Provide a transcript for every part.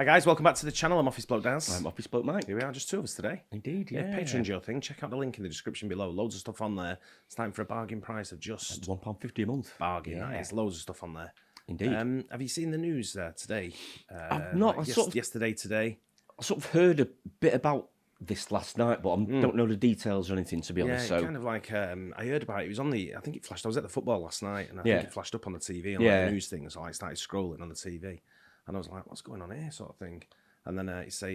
Hi guys, welcome back to the channel. I'm Office Bloke Daz. I'm Office Bloke Mike. Here we are, just two of us today. Indeed, yeah. Patreon Joe thing. Check out the link in the description below. Loads of stuff on there. It's time for a bargain price of just £1.50 a month. Bargain. Yeah. There's loads of stuff on there. Indeed. Have you seen the news today? I've not. Yesterday, today. I sort of heard a bit about this last night, but I don't know the details or anything, to be honest. Yeah, so kind of like I heard about it. It was on the. I think it flashed. I was at the football last night, and I think it flashed up on the TV on like the news thing. So I started scrolling on the TV, and I was like, "What's going on here?" Sort of thing. And then it's a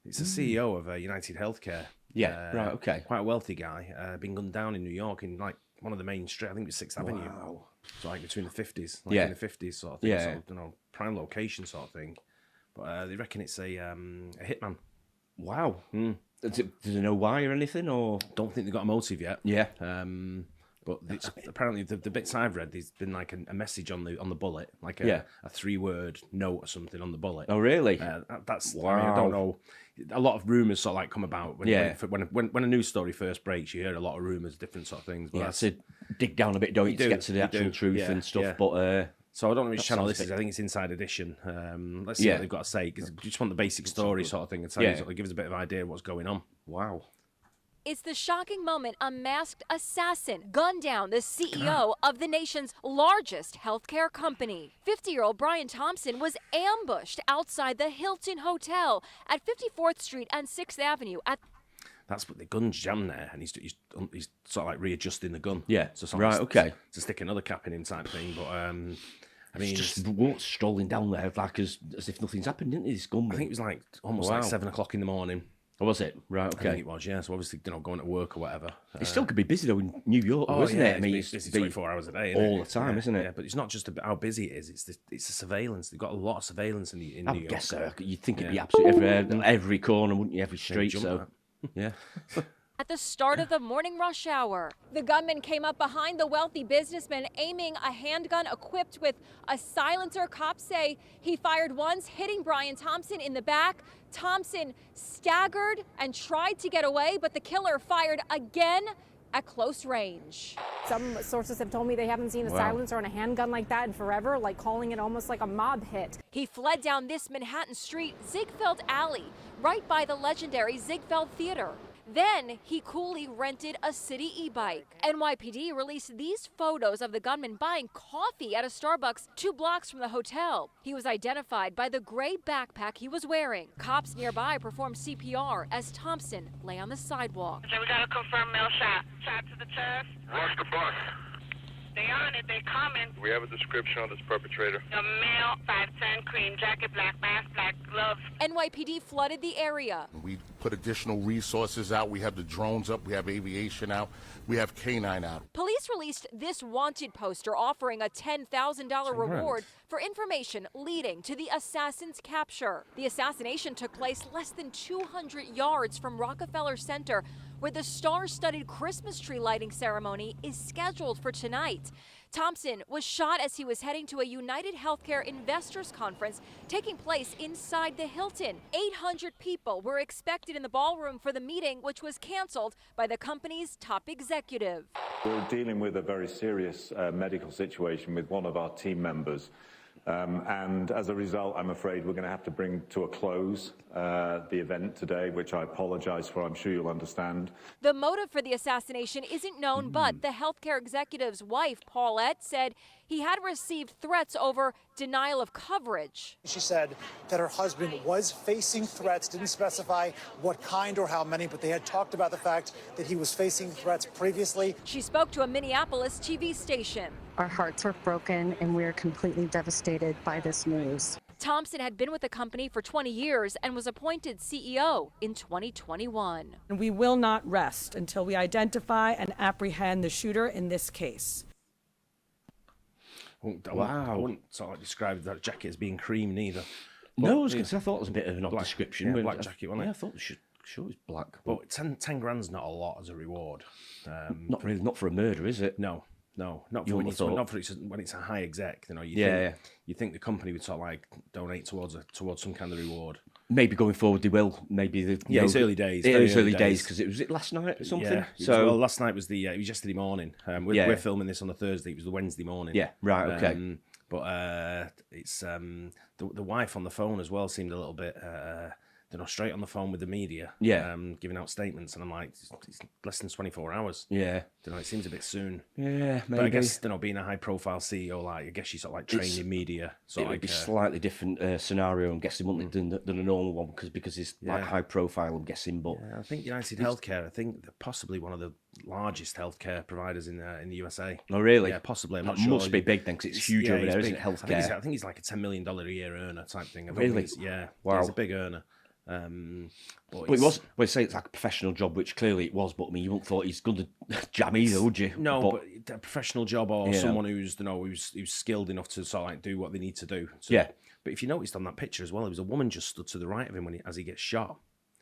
CEO of UnitedHealthcare. Yeah, right, okay. Quite a wealthy guy. Been gunned down in New York in like one of the main streets. I think it was 6th Avenue. Wow. So like between the 50s, in the 50s sort of thing. Yeah. So, prime location sort of thing. But they reckon it's a hitman. Wow. Does it know why or anything? Or don't think they've got a motive yet. Yeah. But apparently the bits I've read, there's been like a message on the bullet, like a 3-word note or something on the bullet. Oh, really? That's wow. I mean, I don't know. A lot of rumours sort of like come about when a news story first breaks. You hear a lot of rumours, different sort of things. But yeah, to dig down a bit, don't you, to get to the actual truth and stuff. Yeah. But so I don't know which channel this is. I think it's Inside Edition. Let's see what they've got to say, because we just want the basic story sort of thing and tell you, sort of give us a bit of idea of what's going on. Wow. It's the shocking moment a masked assassin gunned down the CEO of the nation's largest healthcare company. 50-year-old Brian Thompson was ambushed outside the Hilton Hotel at 54th Street and 6th Avenue. That's what the gun's jammed there, and he's sort of like readjusting the gun. Yeah, so right, okay. To stick another cap in him type thing. But I mean, just strolling down there like as if nothing's happened, didn't he? This gun. I think it was like almost like 7 o'clock in the morning. Oh, was it? Right, okay. I think it was, yeah. So obviously, going to work or whatever. It still could be busy though in New York, isn't it? I mean, it's busy 24 hours a day, all the time, isn't it? Yeah, but it's not just about how busy it is. It's the surveillance. They've got a lot of surveillance in New York. I guess so. You'd think it'd be absolutely every corner, wouldn't you? Every street. So, yeah. At the start of the morning rush hour, the gunman came up behind the wealthy businessman, aiming a handgun equipped with a silencer. Cops say he fired once, hitting Brian Thompson in the back. Thompson staggered and tried to get away, but the killer fired again at close range. Some sources have told me they haven't seen a silencer on a handgun like that in forever, like calling it almost like a mob hit. He fled down this Manhattan street, Ziegfeld Alley, right by the legendary Ziegfeld Theater. Then he coolly rented a city e-bike. NYPD released these photos of the gunman buying coffee at a Starbucks 2 blocks from the hotel. He was identified by the gray backpack he was wearing. Cops nearby performed CPR as Thompson lay on the sidewalk. So we got to confirm male shot. Shot to the chest. What's the bus? They on it. They coming. We have a description on this perpetrator. A male, 5'10", cream jacket, black mask, black gloves. NYPD flooded the area. We put additional resources out. We have the drones up. We have aviation out. We have K-9 out. Police released this wanted poster offering a $10,000 reward for information leading to the assassin's capture. The assassination took place less than 200 yards from Rockefeller Center, where the star-studded Christmas tree lighting ceremony is scheduled for tonight. Thompson was shot as he was heading to a UnitedHealthcare investors conference taking place inside the Hilton. 800 people were expected in the ballroom for the meeting, which was canceled by the company's top executive. We're dealing with a very serious medical situation with one of our team members. And as a result, I'm afraid we're going to have to bring to a close the event today, which I apologize for. I'm sure you'll understand. The motive for the assassination isn't known, but the healthcare executive's wife, Paulette, said he had received threats over denial of coverage. She said that her husband was facing threats, didn't specify what kind or how many, but they had talked about the fact that he was facing threats previously. She spoke to a Minneapolis TV station. Our hearts are broken and we're completely devastated by this news. Thompson had been with the company for 20 years and was appointed CEO in 2021. And we will not rest until we identify and apprehend the shooter in this case. I wouldn't sort of describe that jacket as being cream neither. No, I thought it was a bit of an odd description. Yeah, black jacket, wasn't it? Yeah, I thought sure it was black. But 10 grand's not a lot as a reward. Not really, not for a murder, is it? No, not for when it's a high exec. You think the company would sort of like donate towards some kind of reward. Maybe going forward they will. Maybe it's early days. It was early days because it was last night or something. Yeah. Well, last night was it was yesterday morning. We're filming this on the Thursday. It was the Wednesday morning. Yeah, right, okay. But it's the wife on the phone as well seemed a little bit, straight on the phone with the media, giving out statements, and I'm like, it's less than 24 hours. Yeah, it seems a bit soon. Yeah, maybe. But I guess being a high-profile CEO, like I guess you sort of like training media. So it would be slightly different scenario. I'm guessing, wouldn't it, than a normal one because it's like high-profile. I'm guessing, but I think UnitedHealthcare. I think they're possibly one of the largest healthcare providers in the USA. Oh, really? Yeah, possibly. I'm that not sure. Must be big then, because it's huge over there, isn't it? Healthcare. I think he's like a $10 million a year earner type thing. Really? Wow. He's a big earner. But it was. Well, say it's like a professional job, which clearly it was. But I mean, you wouldn't thought he's going to jam either, would you? No, but a professional job or someone who's who's skilled enough to sort of like do what they need to do. So, yeah. But if you noticed on that picture as well, there was a woman just stood to the right of him as he gets shot.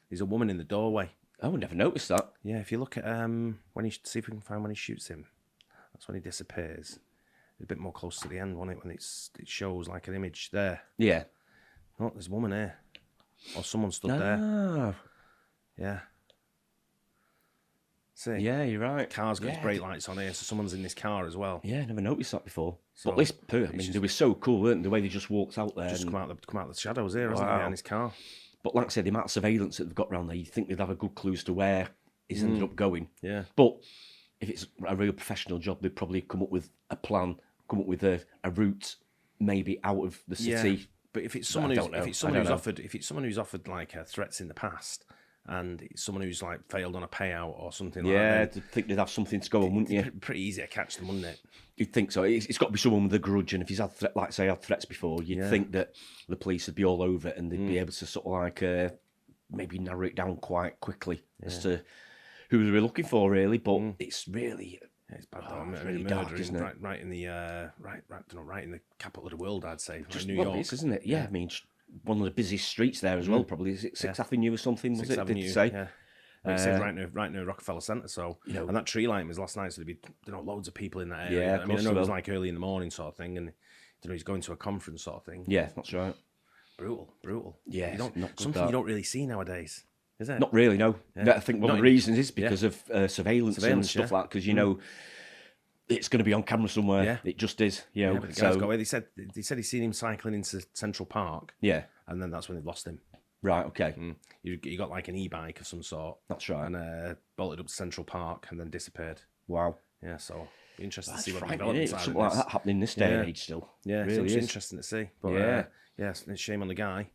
There's a woman in the doorway. Oh, I never noticed that. Yeah, if you look at see if we can find when he shoots him, that's when he disappears. A bit more close to the end, wasn't it? When it shows like an image there. Yeah. Oh, there's a woman here. Or someone stood there. Yeah. See? Yeah, you're right. Car's got his brake lights on here, so someone's in this car as well. Yeah, never noticed that before. So, but this they were so cool, weren't they? The way they just walked out there. Just come out of the shadows here, hasn't he, in his car. But like I said, the amount of surveillance that they've got around there, you'd think they'd have a good clue as to where he's ended up going. Yeah. But if it's a real professional job, they'd probably come up with a plan, come up with a route, maybe out of the city. Yeah. But if it's someone who's offered like threats in the past, and it's someone who's like failed on a payout or something like that, yeah, I think they'd have something to go on, wouldn't you? Pretty easy to catch them, wouldn't it? You'd think so. It's got to be someone with a grudge, and if he's had had threats before, you'd think that the police would be all over it, and they'd be able to sort of like maybe narrow it down quite quickly as to who they were looking for, really. But it's really. Yeah, it's bad though. It's really dark, isn't it? Right in the right in the capital of the world, I'd say. Just New York, isn't it? Yeah, I mean, one of the busiest streets there as well. Probably is it 6th Avenue or something? Was 6th it? Avenue, did you say? Yeah. Like said right near Rockefeller Center. So and that tree lighting was last night, so there'd be loads of people in that area. Yeah, I mean, I know it was like early in the morning sort of thing, and he's going to a conference sort of thing. Yeah, that's right. Brutal. Yeah, something you don't really see nowadays. Is it? Not really, no. Yeah. I think one of the reasons is because of surveillance and stuff like that, because, you know, it's going to be on camera somewhere. Yeah. It just is, you know. But the guy's got away. They said he's seen him cycling into Central Park. Yeah. And then that's when they've lost him. Right, okay. You got like an e-bike of some sort. That's right. And bolted up to Central Park and then disappeared. Wow. Yeah, so be interesting to see what develops. Something like that happening in this day and age still. Yeah, really it's interesting to see. But it's a shame on the guy.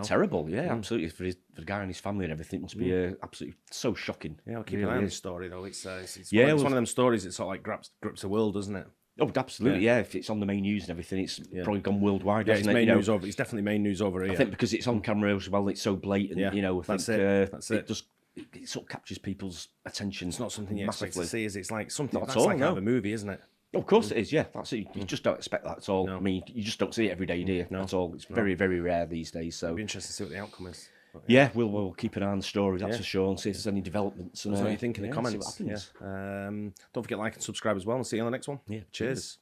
Terrible. Yeah, absolutely. For the guy and his family and everything, it must be absolutely so shocking. Yeah, I'll keep an eye on this story though. It's one of them stories that sort of like grips the world, doesn't it? Oh, absolutely. Yeah, if it's on the main news and everything, it's probably gone worldwide. Yeah, hasn't it's it? main news over. It's definitely main news over here. I think because it's on camera as well, it's so blatant. Yeah, you know, that's it. It sort of captures people's attention. It's not something you expect to see, is it? It's like something not that's all, like out of a movie, isn't it? Oh, of course it is. Yeah, that's it. You just don't expect that at all. No. I mean, you just don't see it every day, do you? No. That's all. It's very, very rare these days. So it'll be interesting to see what the outcome is. But, yeah, we'll keep an eye on the story, that's for sure, and see if there's any developments. What you think in the comments. See what happens. Don't forget to like and subscribe as well, and see you on the next one. Yeah, cheers.